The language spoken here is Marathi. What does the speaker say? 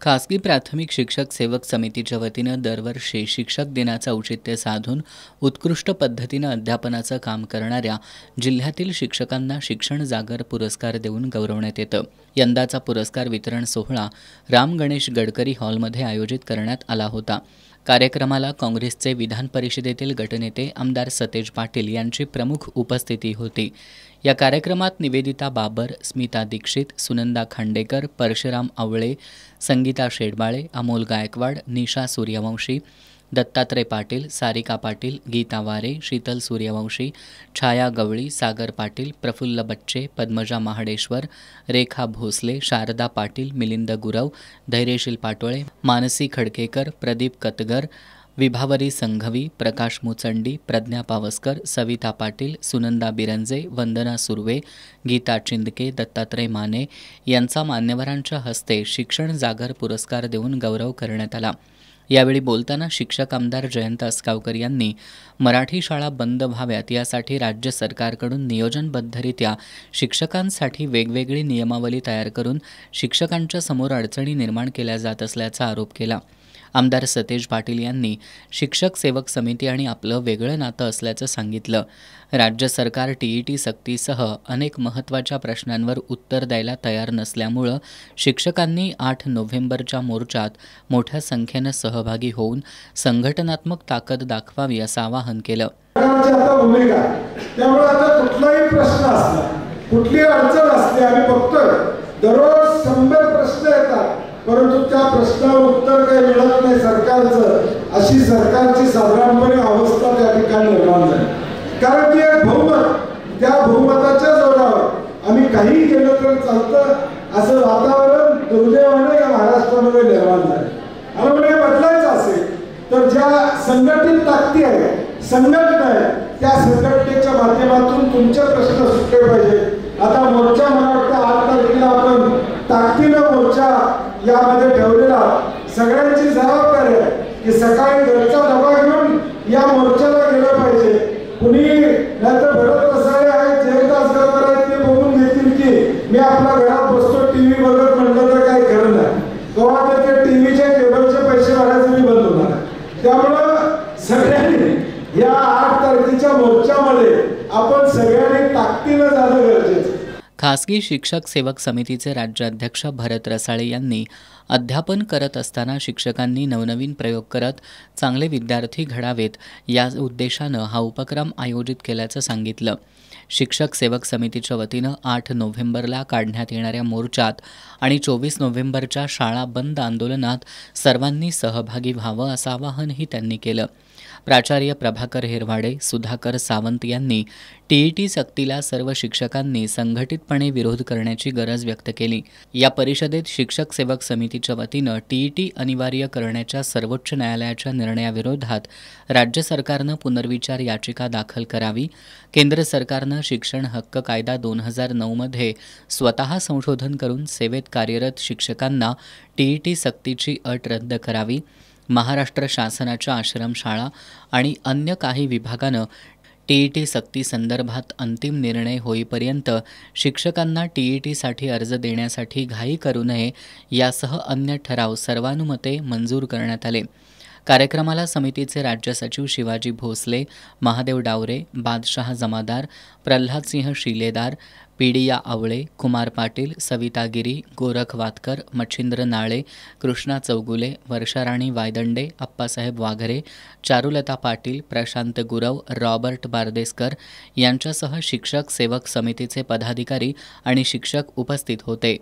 खासगी प्राथमिक शिक्षक सेवक समितीच्या वतीनं दरवर्षी शिक्षक दिनाचं औचित्य साधून उत्कृष्ट पद्धतीनं अध्यापनाचं काम करणाऱ्या जिल्ह्यातील शिक्षकांना शिक्षण जागर पुरस्कार देऊन गौरवण्यात येतं। यंदाचा पुरस्कार वितरण सोहळा राम गणेश गडकरी हॉलमध्ये आयोजित करण्यात आला होता। कार्यक्रमाला काँग्रेसचे विधान परिषदेतील गटनेते आमदार सतेज पाटील यांची प्रमुख उपस्थिती होती। या कार्यक्रमात निवेदिता बाबर, स्मिता दीक्षित, सुनंदा खांडेकर, परशुराम आवळे, संगीता शेडबाळे, अमोल गायकवाड, निशा सूर्यवंशी, दत्तात्रय पाटील, सारिका पाटील, गीता वारे, शीतल सूर्यवंशी, छाया गवळी, सागर पाटील, प्रफुल्ल बच्चे, पद्मजा महाडेश्वर, रेखा भोसले, शारदा पाटील, मिलिंद गुरव, धैर्यशील पाटोळे, मानसी खडकेकर, प्रदीप कतगर, विभावरी संघवी, प्रकाश मुचंडी, प्रज्ञा पावसकर, सविता पाटील, सुनंदा बिरंजे, वंदना सुर्वे, गीता चिंदके, दत्तात्रय माने यांचा मान्यवरांच्या हस्ते शिक्षण जागर पुरस्कार देऊन गौरव करण्यात आला। यावेळी बोलताना शिक्षक आमदार जयंत अस्कावकर यांनी मराठी शाळा बंद व्हाव्यात यासाठी राज्य सरकारकडून नियोजनबद्धरित्या शिक्षकांसाठी वेगवेगळी नियमावली तयार करून शिक्षकांच्या समोर अडचणी निर्माण केल्या जात असल्याचा आरोप केला। आमदार सतेज पाटील यांनी शिक्षक सेवक समिती आणि आपलं वेगळं नातं असल्याचं सांगितलं। राज्य सरकार टीईटी सक्तीसह अनेक महत्त्वाच्या प्रश्नांवर उत्तर द्यायला तयार नसल्यामुळं शिक्षकांनी 8 नोव्हेंबरच्या मोर्चात मोठ्या संख्येनं सहभागी होऊन संघटनात्मक ताकद दाखवावी असं आवाहन केलं। त्यामुळे आता कुठलाही प्रश्न असला, कुठली अडचण असली, आम्ही बघतोय दररोज 100 प्रश्न येतात, परंतु त्या प्रश्नावर उत्तर काही मिळत नाही सरकारचं, अशी सरकारची साधारणपणे अवस्था त्या ठिकाणी निर्माण झाली। कारण ती एक बहुमत, त्या बहुमताच्या जोरावर आम्ही काही केलं तर चालतं असं वातावरण दुर्दैवाने या महाराष्ट्रामध्ये निर्माण झालं। आणि म्हणजे बदलायचं असेल तर ज्या संघटित ताकदी आहे, संघटना आहे, त्या संघटनेच्या माध्यमातून तुमचे प्रश्न सुटले पाहिजे। आता मोर्चा मला वाटतं 8 तारखेला आपण ताकदीनं मोर्चा यामध्ये ठेवलेला, सगळ्यांची जबाबदारी आहे की सकाळी घरचा डबा घेऊन या मोर्चाला गेलं पाहिजे। कुणी नाहीतर भरत बसायला आहे, जयदास गरकर आहेत, ते बघून घेतील की मी आपल्या घरात बसतो टीव्ही बघत म्हटलं तर काय खरं नाही, तेव्हा तर ते टीव्हीचे केबलचे पैसे भरायचे मी बंद होणार। त्यामुळं सगळ्यांनी या 8 तारखेच्या मोर्चामध्ये आपण सगळ्यांनी ताकदीनं जाणं गरजेचं। खासगी शिक्षक सेवक समितीचे राज्याध्यक्ष भरत रसाळे यांनी अध्यापन करत असताना शिक्षकांनी नवनवीन प्रयोग करत चांगले विद्यार्थी घडावेत या उद्देशानं हा उपक्रम आयोजित केल्याचं सांगितलं। शिक्षक सेवक समितीच्या वतीनं 8 नोव्हेंबरला काढण्यात येणाऱ्या मोर्चात आणि 24 नोव्हेंबरच्या शाळा बंद आंदोलनात सर्वांनी सहभागी व्हावं असं आवाहनही त्यांनी केलं। प्राचार्य प्रभाकर हिरवाडे, सुधाकर सावंत यांनी टीईटी सक्तीला सर्व शिक्षकांनी संघटितपणे विरोध करण्याची गरज व्यक्त केली। या परिषदेत शिक्षक सेवक समितीच्या वतीनं टीईटी अनिवार्य करण्याच्या सर्वोच्च न्यायालयाच्या निर्णयाविरोधात राज्य सरकारनं पुनर्विचार याचिका दाखल करावी, केंद्र सरकारनं शिक्षण हक्क कायदा 2009 मध्ये स्वतः संशोधन करून सेवेत कार्यरत शिक्षकांना टीईटी सक्तीची अट रद्द करावी, महाराष्ट्र शासनाच्या आश्रमशाळा आणि अन्य काही विभागानं टीईटी सक्ती संदर्भात अंतिम निर्णय होईपर्यंत शिक्षकांना टीईटीसाठी अर्ज देण्यासाठी घाई करू नये यासह अन्य ठराव सर्वानुमते मंजूर करण्यात आले। कार्यक्रमाला समितीचे राज्य सचिव शिवाजी भोसले, महादेव डावरे, बादशाह जमादार, प्रल्हादसिंह शिलेदार, पीडिया आवळे, कुमार पाटील, सविता गिरी, गोरख वातकर, मच्छिंद्र नाळे, कृष्णा चौगुले, वर्षाराणी वायदंडे, अप्पासाहेब वाघरे, चारुलता पाटील, प्रशांत गुरव, रॉबर्ट बारदेसकर यांच्यासह शिक्षक सेवक समितीचे पदाधिकारी आणि शिक्षक उपस्थित होते।